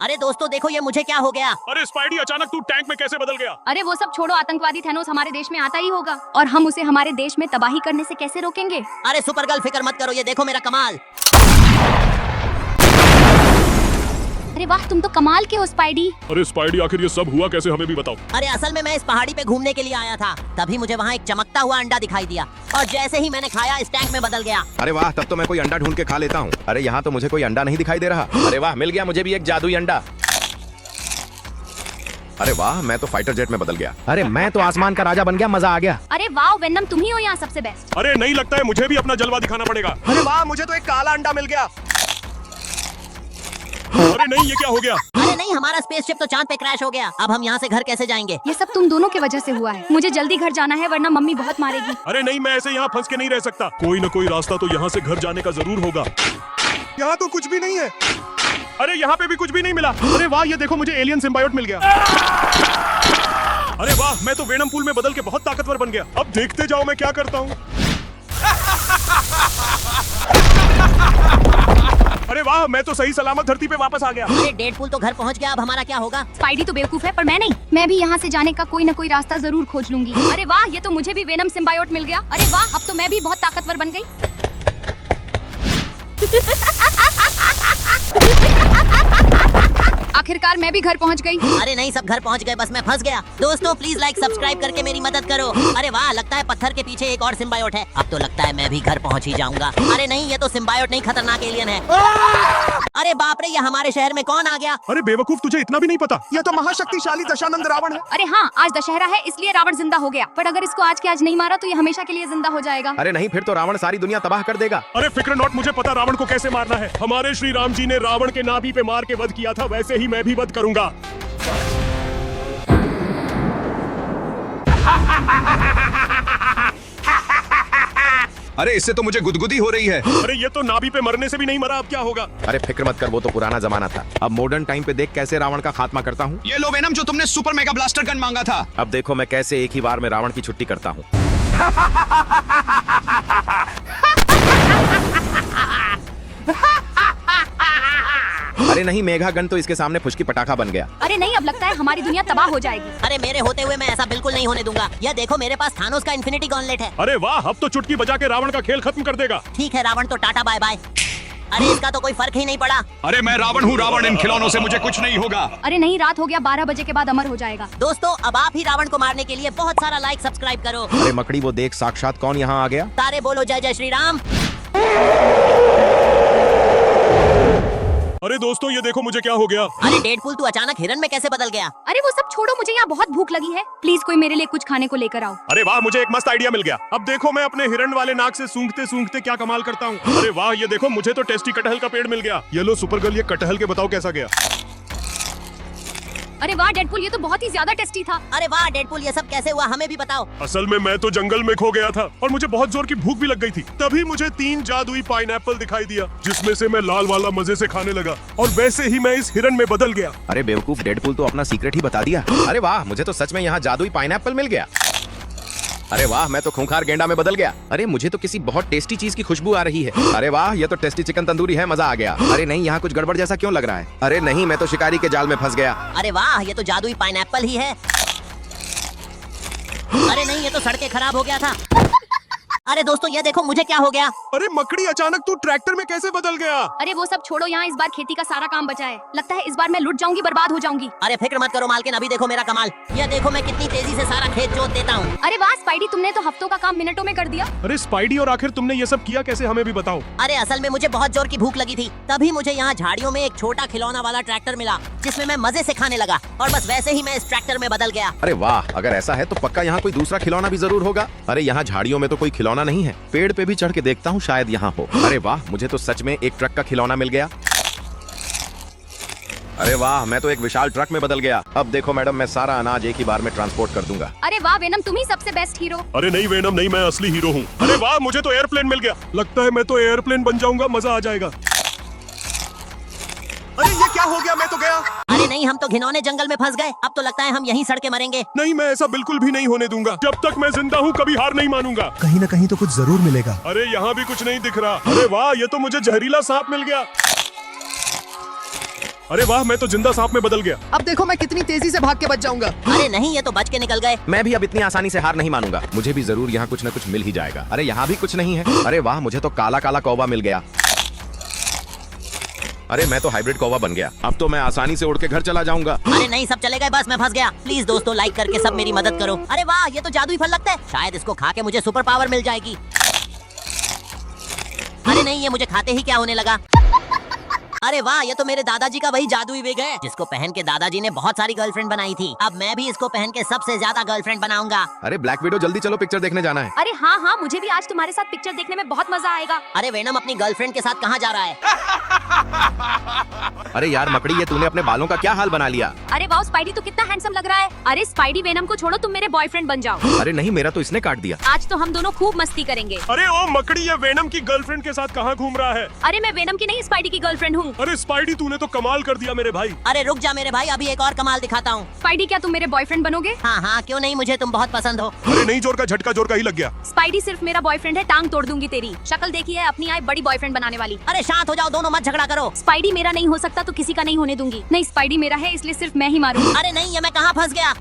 अरे दोस्तों देखो ये मुझे क्या हो गया। अरे स्पाइडी अचानक तू टैंक में कैसे बदल गया? अरे वो सब छोड़ो, आतंकवादी थैनोस हमारे देश में आता ही होगा और हम उसे हमारे देश में तबाही करने से कैसे रोकेंगे। अरे सुपर गर्ल फिक्र मत करो, ये देखो मेरा कमाल। अरे वाह, तुम तो कमाल के हो स्पाइडी। अरे स्पाइडी आखिर ये सब हुआ कैसे, हमें भी बताओ। अरे असल में मैं इस पहाड़ी पे घूमने के लिए आया था, तभी मुझे वहाँ एक चमकता हुआ अंडा दिखाई दिया और जैसे ही मैंने खाया इस टैंक में बदल गया। अरे वाह, तब तो मैं कोई अंडा ढूंढ के खा लेता हूँ। अरे यहाँ तो मुझे कोई अंडा नहीं दिखाई दे रहा। अरे वाह, मिल गया मुझे भी एक जादुई अंडा। अरे वाह, मैं तो फाइटर जेट में बदल गया। अरे मैं तो आसमान का राजा बन गया, मजा आ गया। अरे वाह वेनम, तुम ही हो यहाँ सबसे बेस्ट। अरे नहीं लगता है, मुझे भी अपना जलवा दिखाना पड़ेगा। अरे वाह, मुझे तो एक काला अंडा मिल गया। अरे नहीं, ये क्या हो गया? अरे नहीं, हमारा स्पेसशिप तो चांद पे क्रैश हो गया। अब हम यहाँ से घर कैसे जाएंगे? ये सब तुम दोनों की वजह से हुआ है। मुझे जल्दी घर जाना है वरना मम्मी बहुत मारेगी। अरे नहीं, मैं ऐसे यहाँ फंस के नहीं रह सकता। कोई न कोई रास्ता तो यहाँ से घर जाने का जरूर होगा। यहाँ तो कुछ भी नहीं है। अरे यहाँ पे भी कुछ भी नहीं मिला। अरे वाह, ये देखो मुझे एलियन सिम्बायोट मिल गया। अरे वाह, मैं तो वेनम पूल में बदल के बहुत ताकतवर बन गया। अब देखते जाओ मैं क्या करता हूँ। अरे वाह, मैं तो सही सलामत धरती पे वापस आ गया। अरे डेडपूल तो घर पहुँच गया, अब हमारा क्या होगा? स्पाइडी तो बेवकूफ है पर मैं नहीं। मैं भी यहाँ से जाने का कोई न कोई रास्ता जरूर खोज लूंगी। अरे वाह, ये तो मुझे भी वेनम सिम्बायोट मिल गया। अरे वाह, अब तो मैं भी बहुत ताकतवर बन गई। आखिरकार मैं भी घर पहुंच गई। अरे नहीं, सब घर पहुंच गए, बस मैं फंस गया। दोस्तों प्लीज लाइक सब्सक्राइब करके मेरी मदद करो। अरे वाह, लगता है पत्थर के पीछे एक और सिम्बायोट है। अब तो लगता है मैं भी घर पहुंच ही जाऊंगा। अरे नहीं, ये तो सिम्बायोट नहीं, खतरनाक एलियन है। अरे बाप रे, ये हमारे शहर में कौन आ गया? अरे बेवकूफ, तुझे इतना भी नहीं पता? यह तो महाशक्तिशाली दशानंद रावण है। अरे हाँ, आज दशहरा है इसलिए रावण जिंदा हो गया। पर अगर इसको आज के आज नहीं मारा तो ये हमेशा के लिए जिंदा हो जाएगा। अरे नहीं, फिर तो रावण सारी दुनिया तबाह कर देगा। अरे फिक्र नॉट, मुझे पता रावण को कैसे मारना है। हमारे श्री राम जी ने रावण के नाभि पे मार के वध किया था, वैसे ही मैं भी वध करूंगा। अरे इससे तो मुझे गुदगुदी हो रही है। अरे ये तो नाभि पे मरने से भी नहीं मरा, अब क्या होगा? अरे फिक्र मत कर, वो तो पुराना जमाना था। अब मॉडर्न टाइम पे देख कैसे रावण का खात्मा करता हूँ। ये लो वेनम, जो तुमने सुपर मेगा ब्लास्टर गन मांगा था। अब देखो मैं कैसे एक ही बार में रावण की छुट्टी करता हूँ। अरे नहीं, मेघा गन तो इसके सामने फुशकी पटाखा बन गया। अरे नहीं, अब लगता है हमारी दुनिया तबाह हो जाएगी। अरे मेरे होते हुए मैं ऐसा बिल्कुल नहीं होने दूंगा। यह देखो मेरे पास थानोस का इन्फिनिटी गॉन्टलेट है। अरे वाह, अब तो चुटकी बजा के रावण का खेल खत्म कर देगा। ठीक है रावण, तो टाटा बाय बाय। अरे इसका तो कोई फर्क ही नहीं पड़ा। अरे मैं रावण हूँ रावण, इन खिलौनों से मुझे कुछ नहीं होगा। अरे नहीं, रात हो गया, 12 बजे के बाद अमर हो जाएगा। दोस्तों अब आप ही रावण को मारने के लिए बहुत सारा लाइक सब्सक्राइब करो। अरे मकड़ी, वो देख साक्षात कौन यहाँ आ गया। तारे बोलो जय जय श्री राम। अरे दोस्तों ये देखो मुझे क्या हो गया। अरे डेडपूल तू अचानक हिरन में कैसे बदल गया? अरे वो सब छोड़ो, मुझे यहाँ बहुत भूख लगी है। प्लीज कोई मेरे लिए कुछ खाने को लेकर आओ। अरे वाह, मुझे एक मस्त आइडिया मिल गया। अब देखो मैं अपने हिरण वाले नाक से सूंघते सूंघते क्या कमाल करता हूँ। अरे वाह, ये देखो मुझे तो टेस्टी कटहल का पेड़ मिल गया। ये लो सुपर गर्ल, ये कटहल के बताओ कैसा गया। अरे वाह डेडपूल, ये तो बहुत ही ज्यादा टेस्टी था। अरे वाह डेडपूल, ये सब कैसे हुआ, हमें भी बताओ। असल में मैं तो जंगल में खो गया था और मुझे बहुत जोर की भूख भी लग गई थी। तभी मुझे 3 जादुई पाइनएप्पल दिखाई दिया, जिसमें से मैं लाल वाला मजे से खाने लगा और वैसे ही मैं इस हिरन में बदल गया। अरे बेवकूफ, डेडपूल तो अपना सीक्रेट ही बता दिया। अरे वाह, मुझे तो सच में यहाँ जादुई पाइनएप्पल मिल गया। अरे वाह, मैं तो खूंखार गेंडा में बदल गया। अरे मुझे तो किसी बहुत टेस्टी चीज की खुशबू आ रही है। अरे वाह, ये तो टेस्टी चिकन तंदूरी है, मजा आ गया। अरे नहीं, यहाँ कुछ गड़बड़ जैसा क्यों लग रहा है। अरे नहीं, मैं तो शिकारी के जाल में फंस गया। अरे वाह, ये तो जादुई पाइनएप्पल ही है। अरे नहीं, ये तो सड़कें खराब हो गया था। अरे दोस्तों ये देखो मुझे क्या हो गया। अरे मकड़ी, अचानक तू ट्रैक्टर में कैसे बदल गया? अरे वो सब छोड़ो, यहाँ इस बार खेती का सारा काम बचा है। लगता है इस बार मैं लुट जाऊंगी, बर्बाद हो जाऊंगी। अरे फिक्र मत करो मालकिन, अभी देखो मेरा कमाल। ये देखो मैं कितनी तेजी से सारा खेत जोत देता हूँ। अरे वाह स्पाइडी, तुमने तो हफ्तों का काम मिनटों में कर दिया। अरे स्पाइडी, और आखिर तुमने ये सब किया कैसे, हमें भी बताओ। अरे असल में मुझे बहुत जोर की भूख लगी थी, तभी मुझे यहाँ झाड़ियों में एक छोटा खिलौना वाला ट्रैक्टर मिला, जिसमें मैं मजे से खाने लगा और बस वैसे ही मैं इस ट्रैक्टर में बदल गया। अरे वाह, अगर ऐसा है तो पक्का यहाँ कोई दूसरा खिलौना भी जरूर होगा। अरे यहाँ झाड़ियों में तो कोई खिलौना नहीं है, पेड़ पे भी चढ़ के देखता हूँ, शायद यहाँ हो। अरे वाह, मुझे तो सच में एक ट्रक का खिलौना मिल गया। अरे वाह, मैं तो एक विशाल ट्रक में बदल गया। अब देखो मैडम, मैं सारा अनाज एक ही बार में ट्रांसपोर्ट कर दूंगा। अरे वाह वेनम, तुम ही सबसे बेस्ट हीरो। अरे नहीं वेनम नहीं, मैं असली हीरो हूँ। अरे वाह, मुझे तो एयरप्लेन मिल गया। लगता है मैं तो एयरप्लेन बन जाऊंगा, मजा आ जाएगा। अरे ये क्या हो गया, मैं तो गया। अरे नहीं, हम तो घिनौने जंगल में फंस गए। अब तो लगता है हम यहीं सड़ के मरेंगे। नहीं, मैं ऐसा बिल्कुल भी नहीं होने दूंगा। जब तक मैं जिंदा हूँ कभी हार नहीं मानूंगा। कहीं न कहीं तो कुछ जरूर मिलेगा। अरे यहाँ भी कुछ नहीं दिख रहा। अरे वाह, ये तो मुझे जहरीला सांप मिल गया। अरे वाह, मैं तो जिंदा सांप में बदल गया। अब देखो मैं कितनी तेजी से भाग के बच जाऊंगा। अरे नहीं, ये तो बच के निकल गए। मैं भी अब इतनी आसानी से हार नहीं मानूंगा। मुझे भी जरूर यहाँ कुछ न कुछ मिल ही जाएगा। अरे यहाँ भी कुछ नहीं है। अरे वाह, मुझे तो काला काला कौवा मिल गया। अरे मैं तो हाइब्रिड कौवा बन गया। अब तो मैं आसानी से उड़ के घर चला जाऊंगा। अरे नहीं, सब चले गए, बस मैं फंस गया। प्लीज दोस्तों लाइक करके सब मेरी मदद करो। अरे वाह, ये तो जादुई फल लगता है। शायद इसको खा के मुझे सुपर पावर मिल जाएगी। अरे नहीं, ये मुझे खाते ही क्या होने लगा। अरे वाह, ये तो मेरे दादाजी का वही जादुई विग है जिसको पहन के दादाजी ने बहुत सारी गर्लफ्रेंड बनाई थी। अब मैं भी इसको पहन के सबसे ज्यादा गर्लफ्रेंड बनाऊंगा। अरे ब्लैक विडो, जल्दी चलो, पिक्चर देखने जाना है। अरे हाँ हाँ, मुझे भी आज तुम्हारे साथ पिक्चर देखने में बहुत मजा आएगा। अरे वेनम अपनी गर्लफ्रेंड के साथ कहाँ जा रहा है? अरे यार मकड़ी, ये तूने अपने बालों का क्या हाल बना लिया। अरे वाह, स्पाइडी तो कितना हैंडसम लग रहा है। अरे स्पाइडी, वेनम को छोड़ो, तुम मेरे बॉयफ्रेंड बन जाओ। अरे नहीं, मेरा तो इसने काट दिया। आज तो हम दोनों खूब मस्ती करेंगे। अरे ओ मकड़ी, ये वेनम की गर्लफ्रेंड के साथ कहाँ घूम रहा है? अरे मैं वेनम की नहीं, स्पाइडी की गर्लफ्रेंड हूँ। अरे स्पाइडी, तूने तो कमाल कर दिया मेरे भाई। अरे रुक जा मेरे भाई, अभी एक और कमाल दिखाता हूँ। स्पाइडी, क्या तुम मेरे बॉयफ्रेंड बनोगे? हाँ हाँ, क्यों नहीं, मुझे तुम बहुत पसंद हो। अरे नहीं, जोर का झटका जोर का ही लग गया। स्पाइडी सिर्फ मेरा बॉयफ्रेंड है, टांग तोड़ दूंगी तेरी। शक्ल देखी है अपनी, आई बड़ी बॉयफ्रेंड बनाने वाली। अरे शांत हो जाओ, दोनों मत झगड़ा करो। स्पाइडी मेरा नहीं हो सकता तो किसी का नहीं होने दूंगी। नहीं, स्पाइडी मेरा है, इसलिए सिर्फ मैं ही मारूंगी। अरे नहीं, ये मैं कहाँ फंस गया?